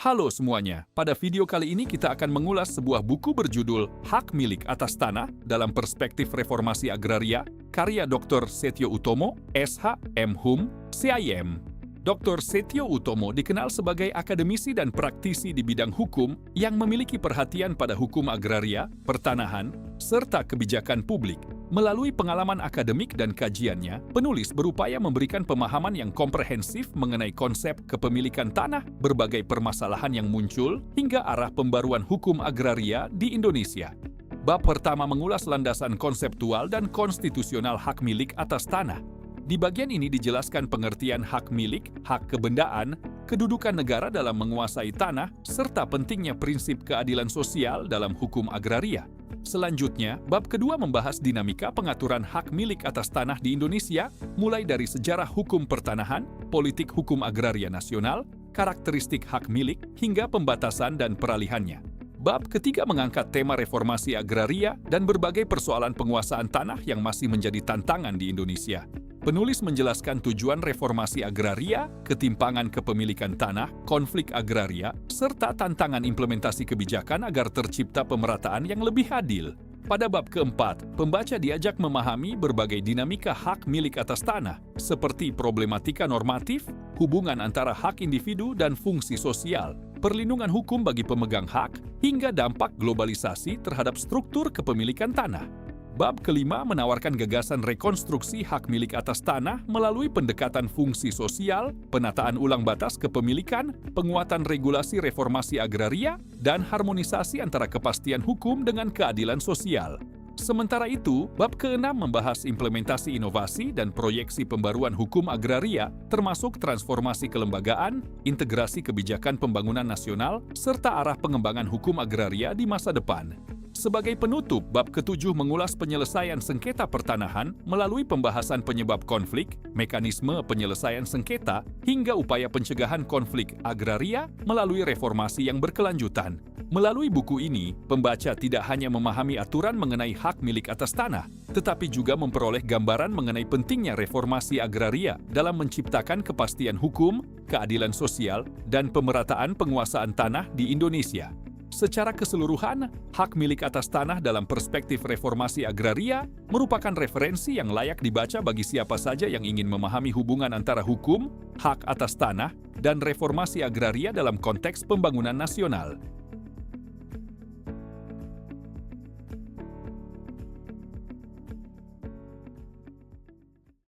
Halo semuanya, pada video kali ini kita akan mengulas sebuah buku berjudul Hak Milik Atas Tanah dalam Perspektif Reformasi Agraria, karya Dr. Setio Utomo, SH, M.Hum, CIM. Dr. Setio Utomo dikenal sebagai akademisi dan praktisi di bidang hukum yang memiliki perhatian pada hukum agraria, pertanahan, serta kebijakan publik. Melalui pengalaman akademik dan kajiannya, penulis berupaya memberikan pemahaman yang komprehensif mengenai konsep kepemilikan tanah, berbagai permasalahan yang muncul, hingga arah pembaruan hukum agraria di Indonesia. Bab pertama mengulas landasan konseptual dan konstitusional hak milik atas tanah. Di bagian ini dijelaskan pengertian hak milik, hak kebendaan, kedudukan negara dalam menguasai tanah, serta pentingnya prinsip keadilan sosial dalam hukum agraria. Selanjutnya, bab kedua membahas dinamika pengaturan hak milik atas tanah di Indonesia, mulai dari sejarah hukum pertanahan, politik hukum agraria nasional, karakteristik hak milik, hingga pembatasan dan peralihannya. Bab ketiga mengangkat tema reformasi agraria dan berbagai persoalan penguasaan tanah yang masih menjadi tantangan di Indonesia. Penulis menjelaskan tujuan reformasi agraria, ketimpangan kepemilikan tanah, konflik agraria, serta tantangan implementasi kebijakan agar tercipta pemerataan yang lebih adil. Pada bab keempat, pembaca diajak memahami berbagai dinamika hak milik atas tanah, seperti problematika normatif, hubungan antara hak individu dan fungsi sosial, perlindungan hukum bagi pemegang hak, hingga dampak globalisasi terhadap struktur kepemilikan tanah. Bab kelima menawarkan gagasan rekonstruksi hak milik atas tanah melalui pendekatan fungsi sosial, penataan ulang batas kepemilikan, penguatan regulasi reformasi agraria, dan harmonisasi antara kepastian hukum dengan keadilan sosial. Sementara itu, bab keenam membahas implementasi inovasi dan proyeksi pembaruan hukum agraria, termasuk transformasi kelembagaan, integrasi kebijakan pembangunan nasional, serta arah pengembangan hukum agraria di masa depan. Sebagai penutup, bab ketujuh mengulas penyelesaian sengketa pertanahan melalui pembahasan penyebab konflik, mekanisme penyelesaian sengketa, hingga upaya pencegahan konflik agraria melalui reformasi yang berkelanjutan. Melalui buku ini, pembaca tidak hanya memahami aturan mengenai hak milik atas tanah, tetapi juga memperoleh gambaran mengenai pentingnya reformasi agraria dalam menciptakan kepastian hukum, keadilan sosial, dan pemerataan penguasaan tanah di Indonesia. Secara keseluruhan, hak milik atas tanah dalam perspektif reformasi agraria merupakan referensi yang layak dibaca bagi siapa saja yang ingin memahami hubungan antara hukum, hak atas tanah, dan reformasi agraria dalam konteks pembangunan nasional.